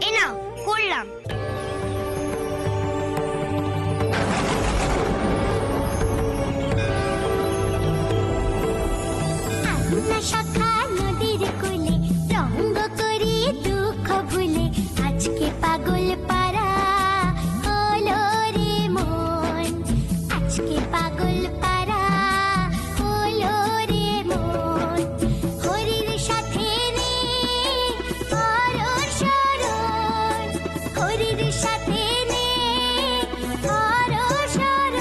এ নাও করলাম। শাখা নদীর কোলে রঙ্গ করি দুঃখ ভুলে আজকে পাগল পারা হলো রে মন, আজকে পাগল পারা হলো রে মন। হরির সাথে রে হরর শরণ, হরির সাথে রে হরর শরণ।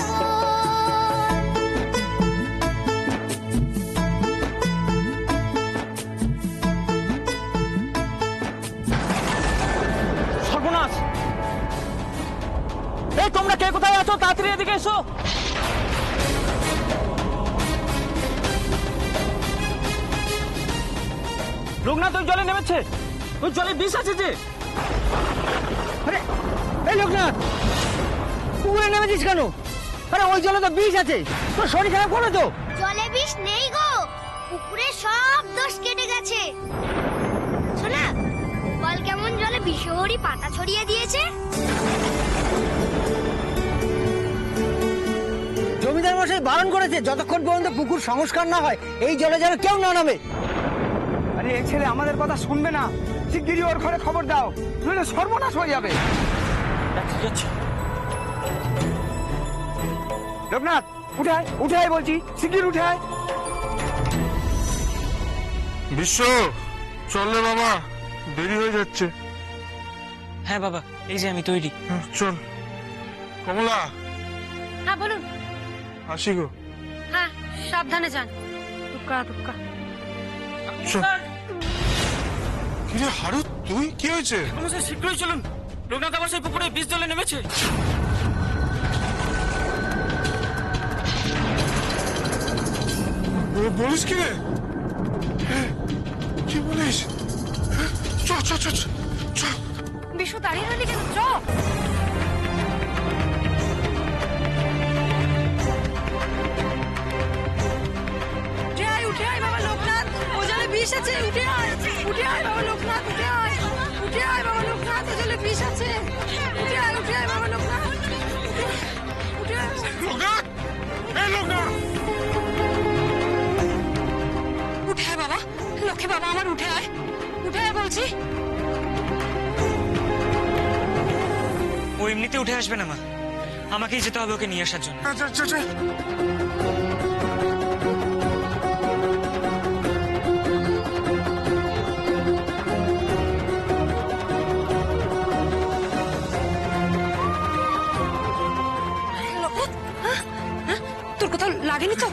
সর্বনাশ! এই তোমরা কে কোথায় আছো? তাড়াতাড়ি এদিকে এসো। লোকনাথ ওই জলে নেমেছে, ওই জলে বিষ আছে যে। আরে এই লোকনাথ, পুকুরে নেমেছিস কেন? আরে ওই জলে তো বিষ আছে, তোর শরীর খারাপ করবে তো। জলে বিষ নেই গো, পুকুরে সব দোষ কেটে গেছে। শোনা, বল কেমন জলে বিষহরি পাতা ছড়িয়ে দিয়েছে। জমিদার মশাই বারণ করেছে যতক্ষণ পর্যন্ত পুকুর সংস্কার না হয় এই জলে যেন কেউ না নামে। আরে এই ছেলে আমাদের কথা শুনবে না, শিগগিরই ওর ঘরে খবর দাও, নইলে সর্বনাশ হয়ে যাবে। ঠিক আছে। লোকনাথ উঠায় উঠায় বলছি, শিগগির উঠায়। বিশ্ব, চল রে বাবা, দেরি হয়ে যাচ্ছে। হ্যাঁ বাবা, এই যে আমি তৈরি। চল। কমলা, হ্যাঁ বলুন। আসি গো। হ্যাঁ সাবধানে যান। টুকা টুকা। চল। কিরে হারু, তুই কি হয়েছে? আমাদের শীঘ্রই চলুন, লোকনাথ আবার সেই পুকুরে বিষ জলে নেমেছে। বলিস কি রে? কি বলিস? চ চ চ চ চ। বিশু দাঁড়িয়ে রইলি কেন? চ। উঠে আয়, উঠে আয় বাবা লোকনাথ, ও জলে বিষ আছে। উঠে আয়, উঠে আয় বাবা লোকনাথ, উঠে আয়, উঠে আয় বাবা লোকনাথ, ও জলে বিষ আছে। উঠে আয় বাবা লোকনাথ, উঠে আয়। লোকনাথ, এই লোকনাথ! উঠে আয় বাবা, লক্ষ্মী বাবা আমার, উঠে আয়, উঠে আয় বলছি। ও এমনিতে উঠে আসবে না মা, আমাকেই যেতে হবে ওকে নিয়ে আসার জন্য। আচ্ছা আচ্ছা আচ্ছা। লোকনাথ, হ্যাঁ? হ্যাঁ? তোর কোথাও লাগেনি তো?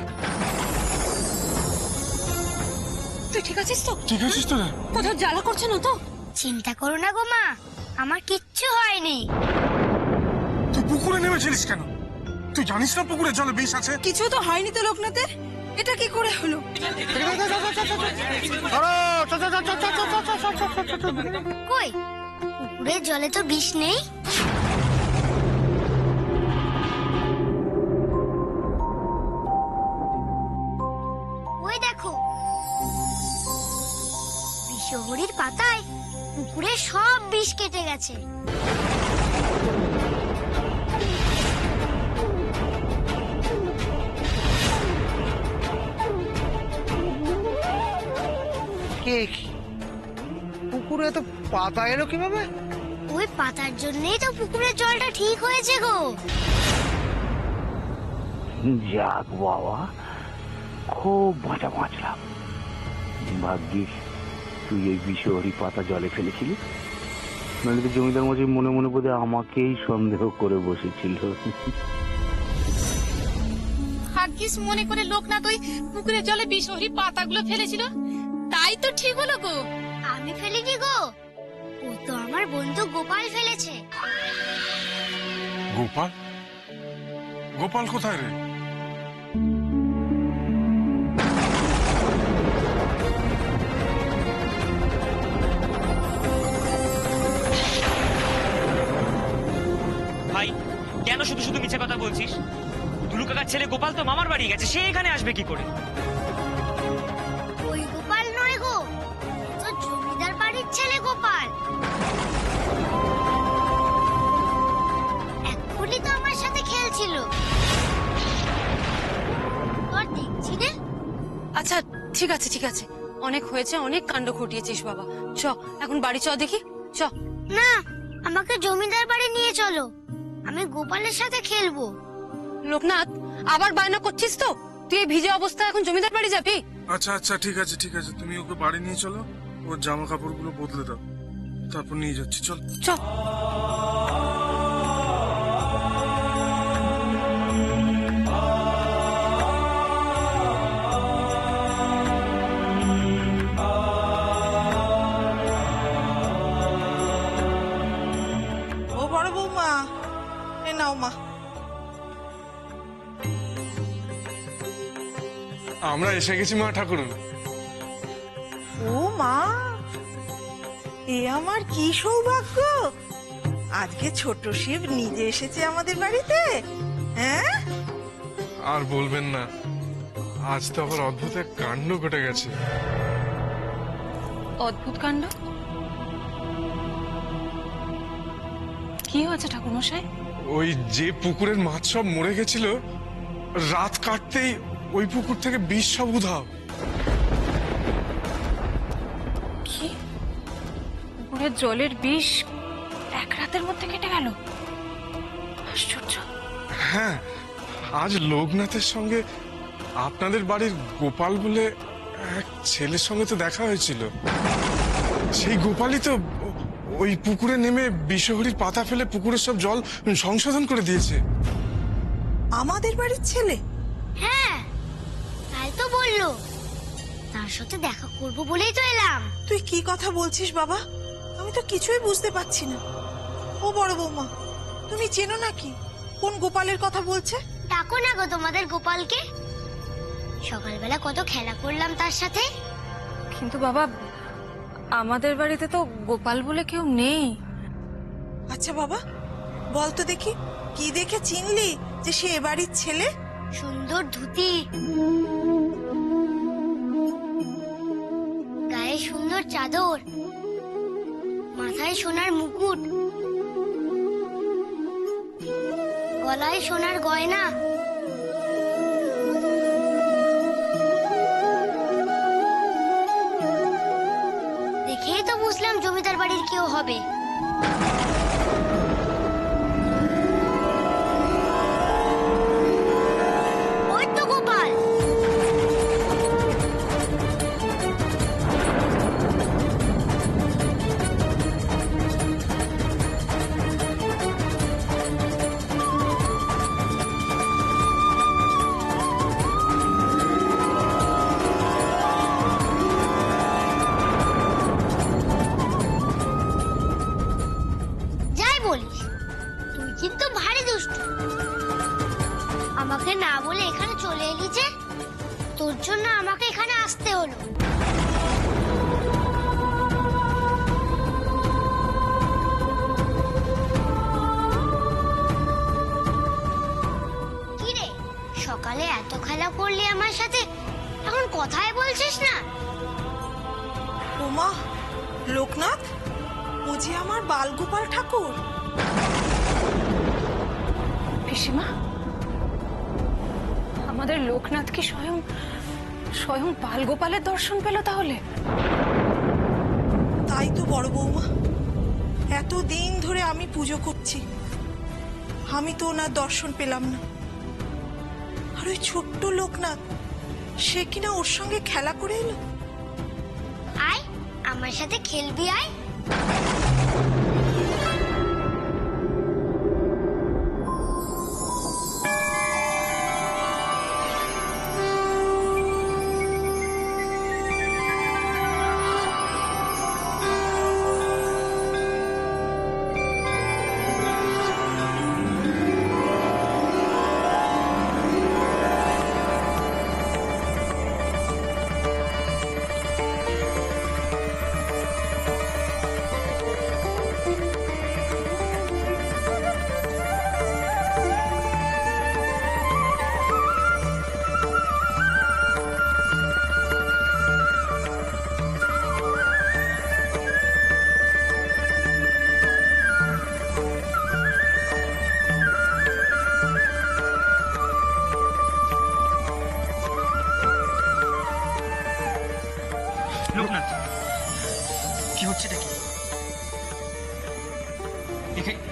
তুই ঠিক আছিস তো? ঠিক আছিস তো? কোথাও জ্বালা করছে না তো? চিন্তা করো না গো মা, আমার কিচ্ছু হয়নি। তুই পুকুরে নেমেছিলিস কেন? তুই জানিস না পুকুরে জলে বিষ আছে? কিছু তো হয়নি তো লোকনাথের, এটা কি করে হলো? কই, পুকুরের জলে তো বিষ নেই। ওই দেখো, বিষহরির পাতায় পুকুরে সব বিষ কেটে গেছে। কে পুকুরে এত পাতা এলো কিভাবে? ওই পাতার জন্যই তো পুকুরের জলটা ঠিক হয়েছে গো। যাক বাবা, খুব মজা বাঁচলাম। ভাগ্যিস তুই এই বিষহরি পাতা জলে ফেলেছিলি, নইলে তো জমিদার মশাই মনে মনে বোধ আমাকেই সন্দেহ করে বসেছিল। ভাগ্যিস মনে করে লোকনাথ ওই পুকুরের জলে বিষহরি পাতাগুলো ফেলেছিল, তাই তো ঠিক হলো গো। আমি ফেলিনি গো, ও তো আমার বন্ধু গোপাল ফেলেছে। গোপাল? গোপাল কোথায় রে? ভাই, কেন শুধু শুধু মিছে কথা বলছিস? দুলু কাকার ছেলে গোপাল তো মামার বাড়ি গেছে, সে এখানে আসবে কি করে? ওই গোপাল নয় গো, তো জমিদার বাড়ির ছেলে গোপাল। ঠিক আছে ঠিক আছে, অনেক হয়েছে, অনেক কাণ্ড ঘটিয়েছিস বাবা। চ এখন বাড়ি চ দেখি, চ। না, আমাকে জমিদার বাড়ি নিয়ে চলো, আমি গোপালের সাথে খেলবো। লোকনাথ, আবার বায়না করছিস তো? তুই এই ভিজে অবস্থায় এখন জমিদার বাড়ি যাবি? আচ্ছা আচ্ছা ঠিক আছে ঠিক আছে, তুমি ওকে বাড়ি নিয়ে চলো, ওর জামা কাপড়গুলো বদলে দাও, তারপর নিয়ে যাচ্ছি, চল। চ। ও বড় বৌমা, এ নাও মা। আমরা এসে গেছি মা ঠাকুরন। ও মা, এ আমার কি সৌভাগ্য, আজকে ছোট শিব নিজে এসেছে আমাদের বাড়িতে। হ্যাঁ, আর বলবেন না, আজ তো আবার অদ্ভুত এক কাণ্ড ঘটে গেছে। অদ্ভুত কাণ্ড? কি হয়েছে ঠাকুরমশাই? ওই যে পুকুরের মাছ সব মরে গেছিল, রাত কাটতেই ওই পুকুর থেকে বিষ সব উধাও। কি? পুকুরের জলের বিষ এক রাতের মধ্যে কেটে গেল? আশ্চর্য। হ্যাঁ, আজ লোকনাথের সঙ্গে আপনাদের বাড়ির গোপাল বলে এক ছেলের সঙ্গে তো দেখা হয়েছিল। সেই গোপালই তো ওই পুকুরে নেমে বিষহরির পাতা ফেলে পুকুরের সব জল সংশোধন করে দিয়েছে। আমাদের বাড়ির ছেলে? হ্যাঁ, তাই তো বললো, তার সাথে দেখা করবো বলেই তো এলাম। তুই কি কথা বলছিস বাবা? আমি তো কিছুই বুঝতে পারছি না। ও বড় বৌমা, তুমি চেনো নাকি কোন গোপালের কথা বলছে? ডাকো না গো তোমাদের গোপালকে, সকালবেলা কত খেলা করলাম তার সাথে। কিন্তু বাবা, আমাদের বাড়িতে তো গোপাল বলে কেউ নেই। আচ্ছা বাবা, বল তো দেখি, কি দেখে চিনলি যে সে এ বাড়ির ছেলে? সুন্দর ধুতি, গায়ে সুন্দর চাদর, মাথায় সোনার মুকুট, গলায় সোনার গয়না। দেখেই তো বুঝলাম জমিদার বাড়ির কেউ হবে। ওই তো গোপাল। যাই বলিস, তুই কিন্তু ভারী দুষ্টু। আমাকে না বলে এখানে চলে এলি যে, তোর জন্য আমাকে এখানে আসতে হলো। কি রে, সকালে এত খেলা করলি আমার সাথে, এখন কথাই বলছিস না? ওমা, লোকনাথ, ও যে আমার বালগোপাল ঠাকুর। পিসিমা, আমাদের লোকনাথ কি স্বয়ং স্বয়ং বালগোপালের দর্শন পেল তাহলে? তাই তো বড় বৌমা, এতদিন ধরে আমি পুজো করছি, আমি তো ওনার দর্শন পেলাম না। আর ওই ছোট্ট লোকনাথ, সে কিনা ওর সঙ্গে খেলা করে এলো। আয়, আমার সাথে খেলবি, আয়।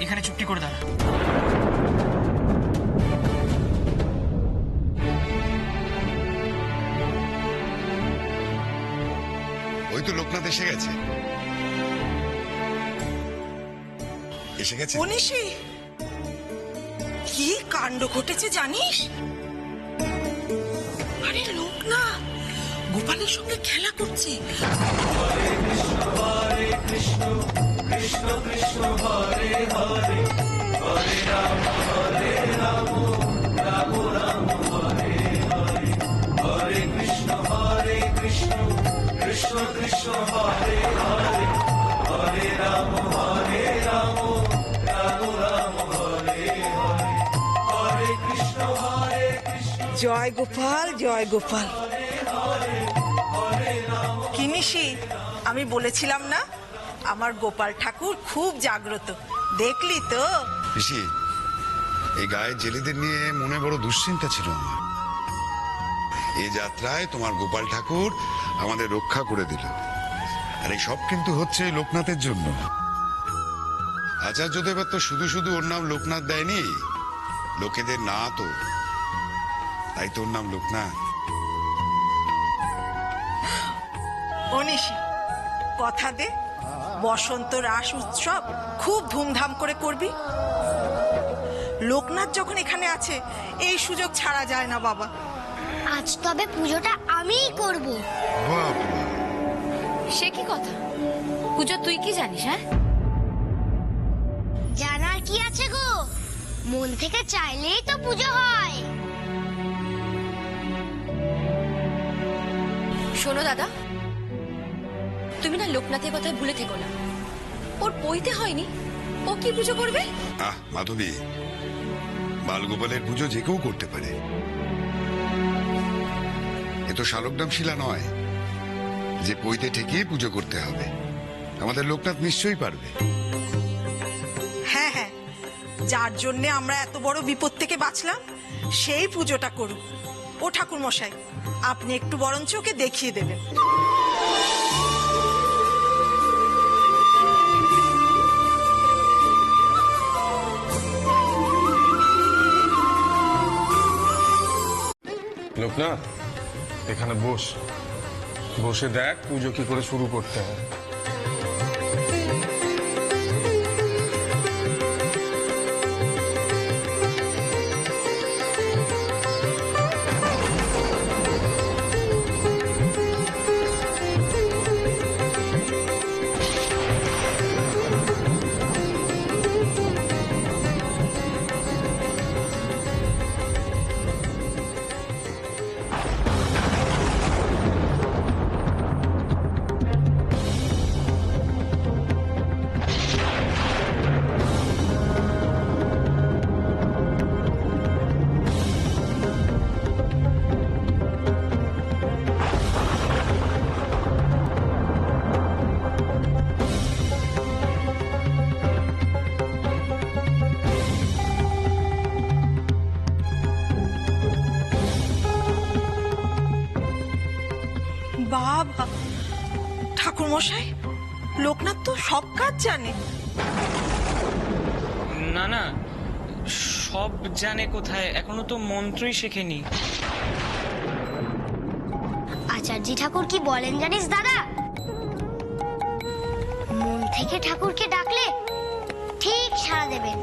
এখানে চুপটি করে দাঁড়া। ওই তো লোকনাথ এসে গেছে। এসে গেছে। অনিশি, কি কাণ্ড ঘটেছে জানিস? আরে লোকনাথ গোপালের সঙ্গে খেলা করছে। জয় গোপাল, জয় গোপাল। কি নিশি, আমি বলেছিলাম না আমার গোপাল ঠাকুর খুব জাগ্রত, দেখলি তো? ঋষি, এই গায়ের জেলেদের নিয়ে মনে বড় দুশ্চিন্তা ছিল আমার। এই যাত্রায় তোমার গোপাল ঠাকুর আমাদের রক্ষা করে দিল। আর এই সব কিন্তু হচ্ছে লোকনাথের জন্য। আচার্যদেবের তো শুধু শুধু ওর নাম লোকনাথ দেয়নি, লোকেদের না তো, তাই তোর নাম লোকনাথ। অনিশি, কথা দে বসন্ত রাস উৎসব খুব ধুমধাম করে করবি। লোকনাথ যখন এখানে আছে এই সুযোগ ছাড়া যায় না বাবা। আজ তবে পুজোটা আমিই করব। বাবা, সে কি কথা? পুজো তুই কি জানিস? হ্যাঁ, জানার কি আছে গো, মন থেকে চাইলেই তো পুজো হয়। শোনো দাদা, তুমি না লোকনাথের কথা ভুলে থেকো না। ওর পইতে হয়নি, ও কি পুজো করবে? মাধবী, বালগোপালের পুজো যে কেউ করতে পারে। এ তো শালগ্রাম শিলা নয় যে পইতে ঠেকিয়ে পুজো করতে হবে। আমাদের লোকনাথ নিশ্চয়ই পারবে। হ্যাঁ হ্যাঁ, যার জন্যে আমরা এত বড় বিপদ থেকে বাঁচলাম সেই পুজোটা করুক। ও ঠাকুর মশাই, আপনি একটু বরঞ্চ ওকে দেখিয়ে দেবেন। লোকনাথ, এখানে বস, বসে দেখ পুজো কি করে শুরু করতে হয়। বাবা, ঠাকুর মশাই, লোকনাথ তো সব কাজ জানে। না না, সব জানে কোথায়, এখনো তো মন্ত্রই শেখেনি। আচার্য ঠাকুর কি বলেন জানিস দাদা? মন থেকে ঠাকুরকে ডাকলে ঠিক সাড়া দেবেন।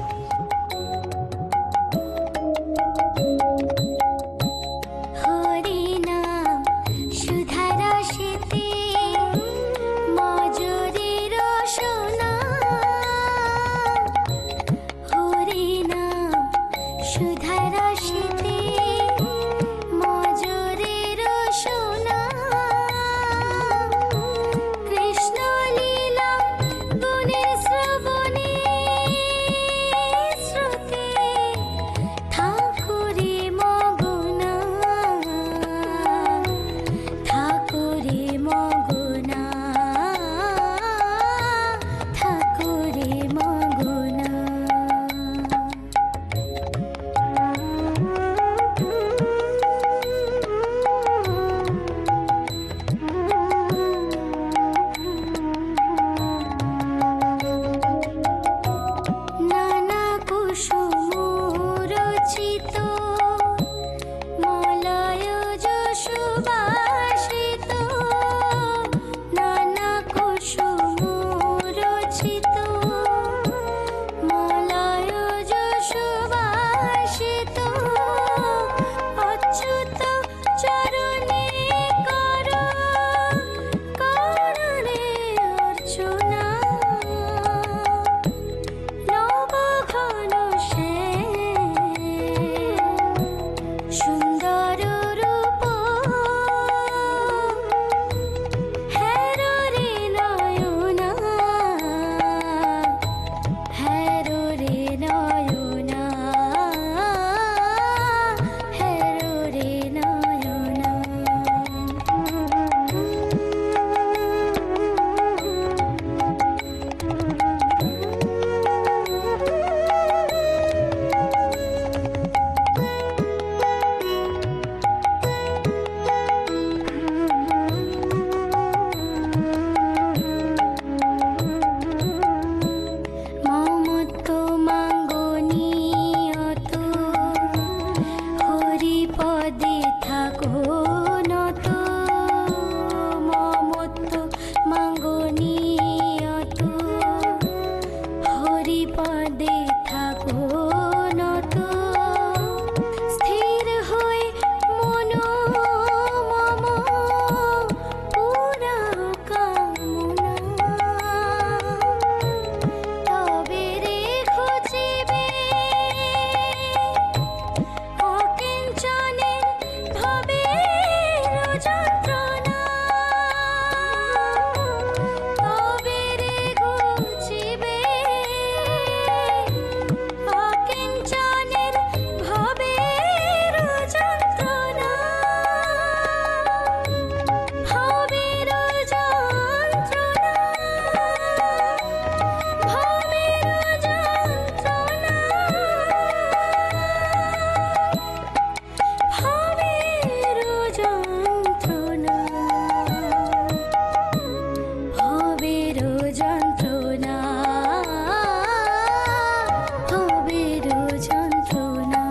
যন্ত্রণা হবে যন্ত্রণা।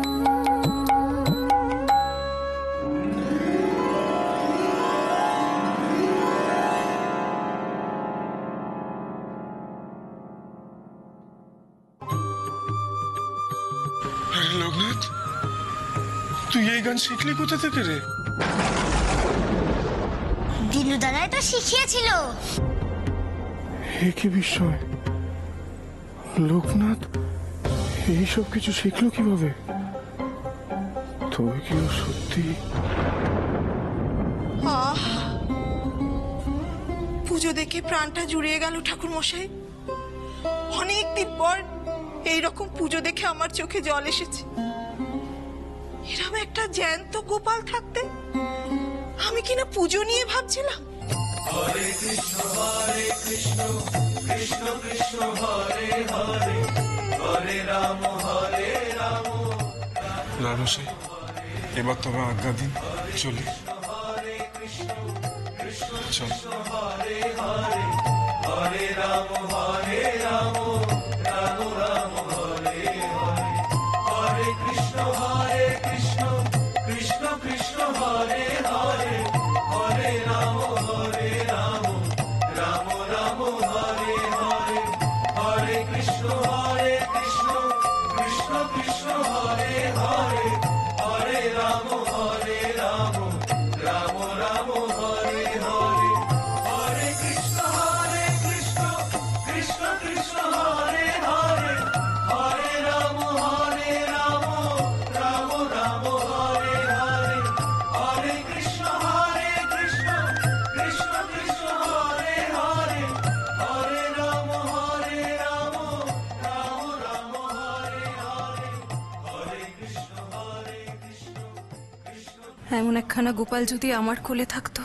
আরে লোকনাথ, তুই এই গান শিখলি কোথা থেকে রে? দিলু দাদাই তো শিখিয়েছিল। এ কি বিষয়, লোকনাথ এইসব কিছু শিখলো কিভাবে? তবে কি ও সত্যি? আহ, পুজো দেখে প্রাণটা জুড়িয়ে গেল ঠাকুর মশাই। অনেকদিন পর এইরকম পুজো দেখে আমার চোখে জল এসেছে। এরকম একটা জ্যান্ত গোপাল থাকতে আমি কিনা পুজো নিয়ে ভাবছিলাম। রামসাই, এবার তবে আজ্ঞা দিন, চলি। চল। এমন একখানা গোপাল যদি আমার কোলে থাকতো,